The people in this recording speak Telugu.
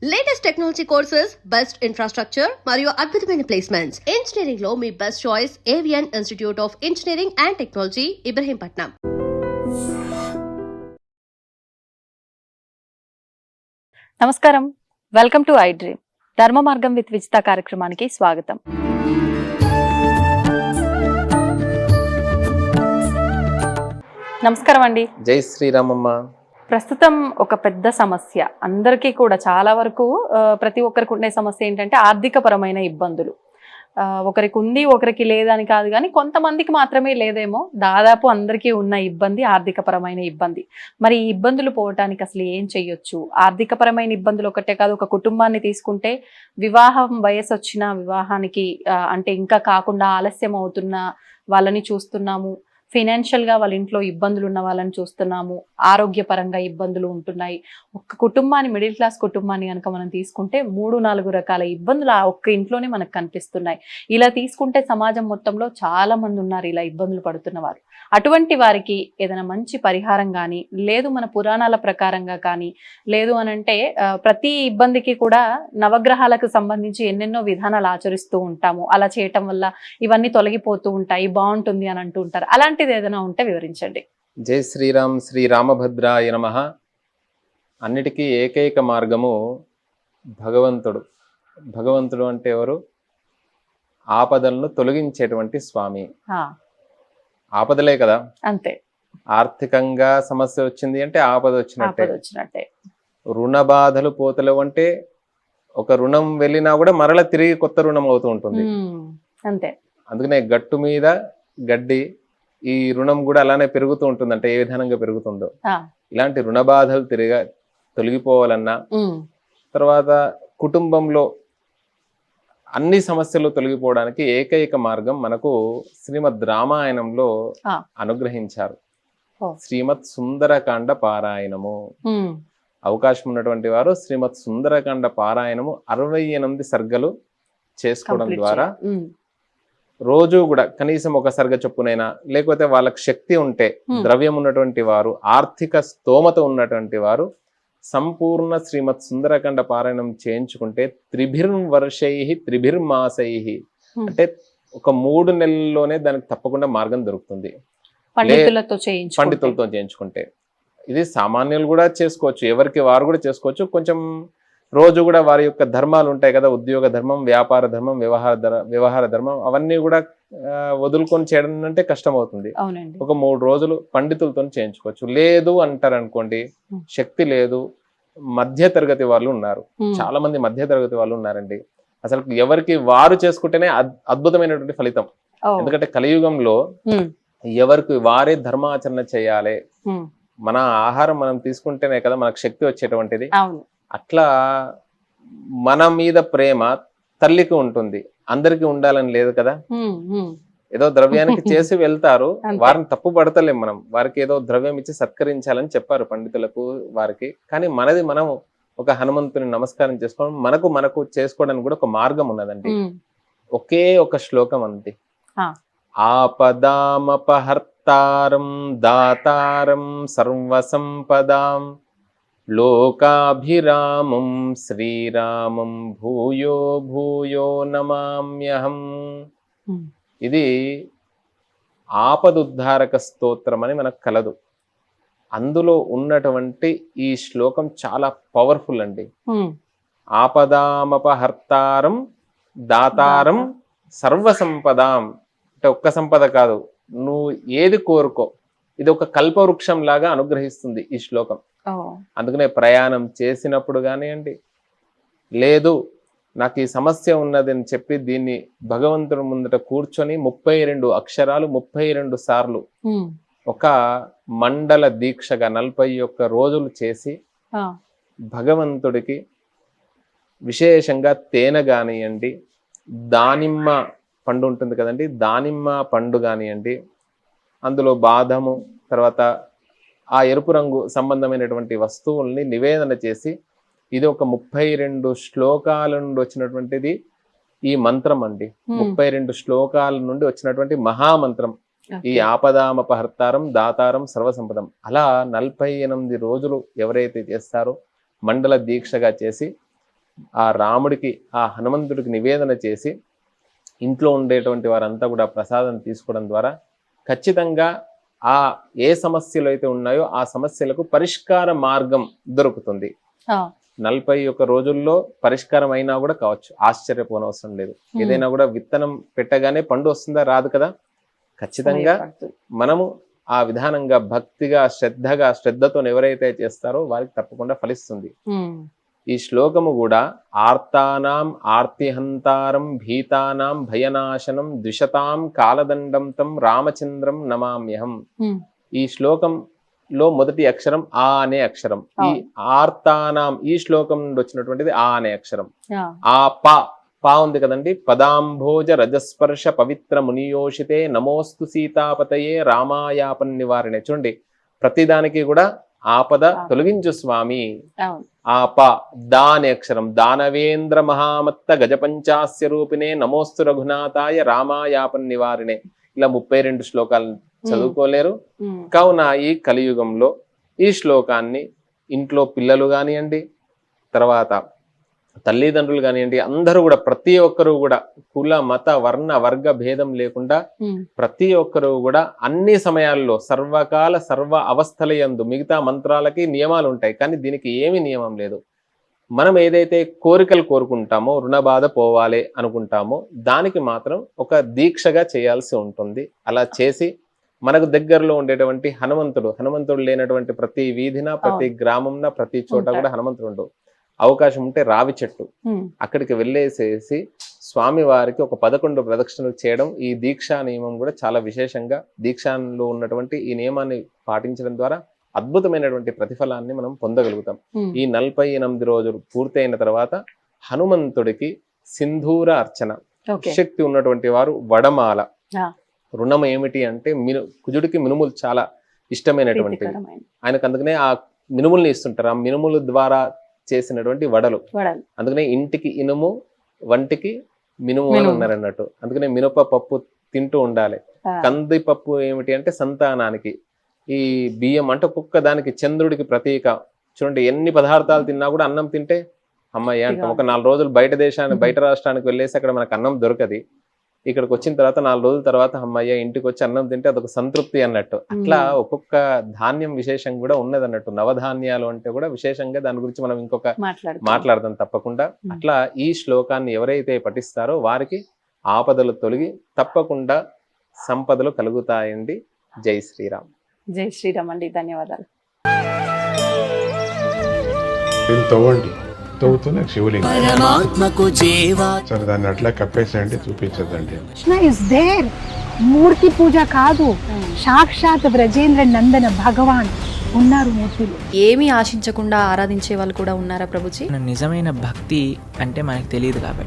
Latest technology courses, best infrastructure మరియు అద్భుతమైన ప్లేస్మెంట్స్. ఇంజనీరింగ్ లో మీ best choice Avian institute of engineering and technology, Ibrahimpatnam. నమస్కారం, వెల్కమ్ టు ఐ డ్రీమ్. ధర్మ మార్గం విత్ విజిత కార్యక్రమానికి స్వాగతం. నమస్కారం అండి. జై శ్రీరామమ్మ. ప్రస్తుతం ఒక పెద్ద సమస్య అందరికీ కూడా, చాలా వరకు ప్రతి ఒక్కరికి ఉండే సమస్య ఏంటంటే ఆర్థిక పరమైన ఇబ్బందులు. ఒకరికి ఉంది, ఒకరికి లేదని కాదు, కానీ కొంతమందికి మాత్రమే లేదేమో. దాదాపు అందరికీ ఉన్న ఇబ్బంది ఆర్థిక పరమైన ఇబ్బంది. మరి ఈ ఇబ్బందులు పోవటానికి అసలు ఏం చెయ్యొచ్చు? ఆర్థిక పరమైన ఇబ్బందులు ఒకటే కాదు, ఒక కుటుంబాన్ని తీసుకుంటే వివాహం వయసు వచ్చిన వివాహానికి అంటే ఇంకా కాకుండా ఆలస్యం అవుతున్న వాళ్ళని చూస్తున్నాము. ఫైనాన్షియల్గా వాళ్ళ ఇంట్లో ఇబ్బందులు ఉన్న వాళ్ళని చూస్తున్నాము. ఆరోగ్యపరంగా ఇబ్బందులు ఉంటున్నాయి. ఒక్క కుటుంబాన్ని, మిడిల్ క్లాస్ కుటుంబాన్ని కనుక మనం తీసుకుంటే 3-4 రకాల ఇబ్బందులు ఆ ఒక్క ఇంట్లోనే మనకు కనిపిస్తున్నాయి. ఇలా తీసుకుంటే సమాజం మొత్తంలో చాలా మంది ఉన్నారు ఇలా ఇబ్బందులు పడుతున్న వారు. అటువంటి వారికి ఏదైనా మంచి పరిహారం కానీ, లేదు మన పురాణాల ప్రకారంగా కానీ, లేదు అనంటే ప్రతి ఇబ్బందికి కూడా నవగ్రహాలకు సంబంధించి ఎన్నెన్నో విధానాలు ఆచరిస్తూ ఉంటాము. అలా చేయటం వల్ల ఇవన్నీ తొలగిపోతూ ఉంటాయి, బాగుంటుంది అని అంటూ ఉంటారు. అలాంటిది ఏదైనా ఉంటే వివరించండి. జై శ్రీరామ్. శ్రీరామభద్రాయ నమః. అన్నిటికీ ఏకైక మార్గము భగవంతుడు. భగవంతుడు అంటే ఎవరు? ఆపదలను తొలగించేటువంటి స్వామి. ఆపదలే కదా, అంతే. ఆర్థికంగా సమస్య వచ్చింది అంటే ఆపద వచ్చినట్టే. రుణ బాధలు పోతలేవు అంటే ఒక రుణం వెళ్ళినా కూడా మరల తిరిగి కొత్త రుణం అవుతూ ఉంటుంది. అంతే. అందుకనే గట్టు మీద గడ్డి, ఈ రుణం కూడా అలానే పెరుగుతూ ఉంటుంది. అంటే ఏ విధానంగా పెరుగుతుందో ఇలాంటి రుణ బాధలు తొలగిపోవాలన్నా, తర్వాత కుటుంబంలో అన్ని సమస్యలు తొలగిపోవడానికి ఏకైక మార్గం మనకు శ్రీమద్ రామాయణంలో అనుగ్రహించారు. శ్రీమద్ సుందరకాండ పారాయణము. అవకాశం ఉన్నటువంటి వారు శ్రీమద్ సుందరకాండ పారాయణము 68 సర్గలు చేసుకోవడం ద్వారా రోజు కూడా కనీసం ఒక సర్గ చొప్పునైనా, లేకపోతే వాళ్ళకి శక్తి ఉంటే, ద్రవ్యం ఉన్నటువంటి వారు, ఆర్థిక స్తోమత ఉన్నటువంటి వారు సంపూర్ణ శ్రీమద్ సుందరకాండ పారాయణం చేయించుకుంటే త్రిభిర్వర్షై త్రిభిర్మాసై అంటే ఒక 3 నెలల్లోనే దానికి తప్పకుండా మార్గం దొరుకుతుంది. పండితులతో చేయించుకుంటే ఇది సామాన్యులు కూడా చేసుకోవచ్చు, ఎవరికి వారు కూడా చేసుకోవచ్చు. కొంచెం రోజు కూడా వారి యొక్క ధర్మాలు ఉంటాయి కదా, ఉద్యోగ ధర్మం, వ్యాపార ధర్మం, వ్యవహార ధర్మం, అవన్నీ కూడా వదులుకొని చేయడం అంటే కష్టం అవుతుంది. ఒక 3 రోజులు పండితులతో చేయించుకోవచ్చు. లేదు అంటారనుకోండి, శక్తి లేదు, మధ్య తరగతి వాళ్ళు ఉన్నారు, చాలా మంది మధ్య తరగతి వాళ్ళు ఉన్నారండి. అసలు ఎవరికి వారు చేసుకుంటేనే అద్భుతమైనటువంటి ఫలితం. ఎందుకంటే కలియుగంలో ఎవరికి వారే ధర్మాచరణ చేయాలి. మన ఆహారం మనం తీసుకుంటేనే కదా మనకు శక్తి వచ్చేటువంటిది. అట్లా మన మీద ప్రేమ తల్లికి ఉంటుంది, అందరికి ఉండాలని లేదు కదా. ఏదో ద్రవ్యానికి చేసి వెళ్తారు, వారిని తప్పు పడతలేం మనం. వారికి ఏదో ద్రవ్యం ఇచ్చి సత్కరించాలని చెప్పారు పండితులకు వారికి. కానీ మనది మనం ఒక హనుమంతుని నమస్కారం చేసుకోవడం, మనకు చేసుకోవడానికి కూడా ఒక మార్గం ఉన్నదండి. ఒకే ఒక శ్లోకం అంది. ఆపదామపహర్తారం దాతారం సర్వసంపదాం లోకాభిరామం శ్రీరామం భూయో భూయో నమామ్యహం. ఇది ఆపదుద్ధారక స్తోత్రం అని మనకు కలదు. అందులో ఉన్నటువంటి ఈ శ్లోకం చాలా పవర్ఫుల్ అండి. ఆపదామపహర్తారం దాతారం సర్వసంపదాం అంటే ఒక్క సంపద కాదు, నువ్వు ఏది కోరుకో ఇది ఒక కల్పవృక్షం లాగా అనుగ్రహిస్తుంది ఈ శ్లోకం. అందుకనే ప్రయాణం చేసినప్పుడు కానివ్వండి, లేదు నాకు ఈ సమస్య ఉన్నది అని చెప్పి దీన్ని భగవంతుడి ముందట కూర్చొని 32 అక్షరాలు 32 సార్లు ఒక మండల దీక్షగా 41 రోజులు చేసి భగవంతుడికి విశేషంగా తేనె కానివ్వండి, దానిమ్మ పండు ఉంటుంది కదండి, దానిమ్మ పండు కానివ్వండి, అందులో బాదము, తర్వాత ఆ ఎరుపు రంగు సంబంధమైనటువంటి వస్తువుల్ని నివేదన చేసి, ఇది ఒక 32 శ్లోకాల నుండి వచ్చినటువంటిది ఈ మంత్రం అండి. 32 శ్లోకాల నుండి వచ్చినటువంటి మహామంత్రం ఈ ఆపదామపహర్తారం దాతారం సర్వసంపదం. అలా 48 రోజులు ఎవరైతే చేస్తారో మండల దీక్షగా చేసి ఆ రాముడికి ఆ హనుమంతుడికి నివేదన చేసి ఇంట్లో ఉండేటువంటి వారంతా కూడా ప్రసాదం తీసుకోవడం ద్వారా ఖచ్చితంగా ఆ ఏ సమస్యలు అయితే ఉన్నాయో ఆ సమస్యలకు పరిష్కార మార్గం దొరుకుతుంది. 41 రోజుల్లో పరిష్కారం అయినా కూడా కావచ్చు, ఆశ్చర్యపోనవసరం లేదు. ఏదైనా కూడా విత్తనం పెట్టగానే పండు వస్తుందా? రాదు కదా. ఖచ్చితంగా మనము ఆ విధానంగా భక్తిగా శ్రద్ధతో ఎవరైతే చేస్తారో వారికి తప్పకుండా ఫలిస్తుంది. ఈ శ్లోకము కూడా ఆర్తానాం ఆర్తిహంతారం భీతానాం భయనాశనం ద్విషతాం కాలదండం తం రామచంద్రం నమామ్యహం. ఈ శ్లోకంలో మొదటి అక్షరం ఆ అనే అక్షరం. ఈ ఆర్తానాం ఈ శ్లోకం నుండి వచ్చినటువంటిది ఆ అనే అక్షరం. ఆ పా ఉంది కదండి. పదాంభోజ రజస్పర్శ పవిత్ర మునియోషితే నమోస్తు సీతాపతయే రామాయాపన్ నివారణే. చూడండి, ప్రతిదానికి కూడా ఆపద తొలగించు స్వామి. దా అనే అక్షరం. దానవేంద్ర మహామత్త గజపంచాస్య రూపిణే నమోస్తు రఘునాథాయ రామాయాపన్ నివారణే. ఇలా 32 శ్లోకాలు చదువుకోలేరు. కావున ఈ కలియుగంలో ఈ శ్లోకాన్ని ఇంట్లో పిల్లలు కానివ్వండి, తర్వాత తల్లిదండ్రులు కానివ్వండి, అందరూ కూడా ప్రతి ఒక్కరు కూడా కుల మత వర్ణ వర్గ భేదం లేకుండా ప్రతి ఒక్కరు కూడా అన్ని సమయాల్లో సర్వకాల సర్వ అవస్థల యందు, మిగతా మంత్రాలకి నియమాలు ఉంటాయి కానీ దీనికి ఏమి నియమం లేదు. మనం ఏదైతే కోరికలు కోరుకుంటామో, రుణ బాధ పోవాలి అనుకుంటామో దానికి మాత్రం ఒక దీక్షగా చేయాల్సి ఉంటుంది. అలా చేసి మనకు దగ్గరలో ఉండేటువంటి హనుమంతుడు లేనటువంటి ప్రతి వీధిన, ప్రతి గ్రామంన, ప్రతి చోట కూడా హనుమంతుడు ఉండవు. అవకాశం ఉంటే రావి చెట్టు అక్కడికి వెళ్ళేసేసి స్వామి వారికి ఒక 11 ప్రదక్షిణలు చేయడం, ఈ దీక్షా నియమం కూడా చాలా విశేషంగా దీక్షలో ఉన్నటువంటి ఈ నియమాన్ని పాటించడం ద్వారా అద్భుతమైనటువంటి ప్రతిఫలాన్ని మనం పొందగలుగుతాం. ఈ 48 రోజులు పూర్తయిన తర్వాత హనుమంతుడికి సింధూర అర్చన, శక్తి ఉన్నటువంటి వారు వడమాల. రుణం ఏమిటి అంటే కుజుడికి మినుములు చాలా ఇష్టమైనటువంటివి. ఆయనకు అందుకనే ఆ మినుముల్ని ఇస్తుంటారు. ఆ మినుముల ద్వారా చేసినటువంటి వడలు. అందుకనే ఇంటికి ఇనుము, వంటికి మినుము అని ఉన్నారు అన్నట్టు. అందుకనే మినప పప్పు తింటూ ఉండాలి. కందిపప్పు ఏమిటి అంటే సంతానానికి. ఈ బియ్యం అంటే ఒక్కొక్క దానికి చంద్రుడికి ప్రతీక. చూడండి, ఎన్ని పదార్థాలు తిన్నా కూడా అన్నం తింటే అమ్మాయి అంటాం. ఒక 4 రోజులు బయట రాష్ట్రానికి వెళ్ళేసి అక్కడ మనకు అన్నం దొరకది. ఇక్కడికి వచ్చిన తర్వాత 4 రోజుల తర్వాత అమ్మాయి ఇంటికి వచ్చి అన్నం తింటే అదొక సంతృప్తి అన్నట్టు. అట్లా ఒక్కొక్క ధాన్యం విశేషం కూడా ఉన్నది అన్నట్టు. నవధాన్యాలు అంటే కూడా విశేషంగా దాని గురించి మనం ఇంకొక మాట్లాడదాం తప్పకుండా. అట్లా ఈ శ్లోకాన్ని ఎవరైతే పఠిస్తారో వారికి ఆపదలు తొలగి తప్పకుండా సంపదలు కలుగుతాయండి. జై శ్రీరామ్. జై శ్రీరామ్ అండి, ధన్యవాదాలు. తవ్వుతున్న శివలింగం సరే, దాన్ని అట్లా కప్పేసేయండి, చూపించదండి. Krishna is there. మూర్తి పూజ కాదు, సాక్షాత్ బ్రజేంద్ర నందన భగవాన్ ఉన్నారు మూర్తిలో. ఏమీ ఆశించకుండా ఆరాధించే వాళ్ళు కూడా ఉన్నారా ప్రభుజీ? నిజమైన భక్తి అంటే మనకు తెలియదు కాబట్టి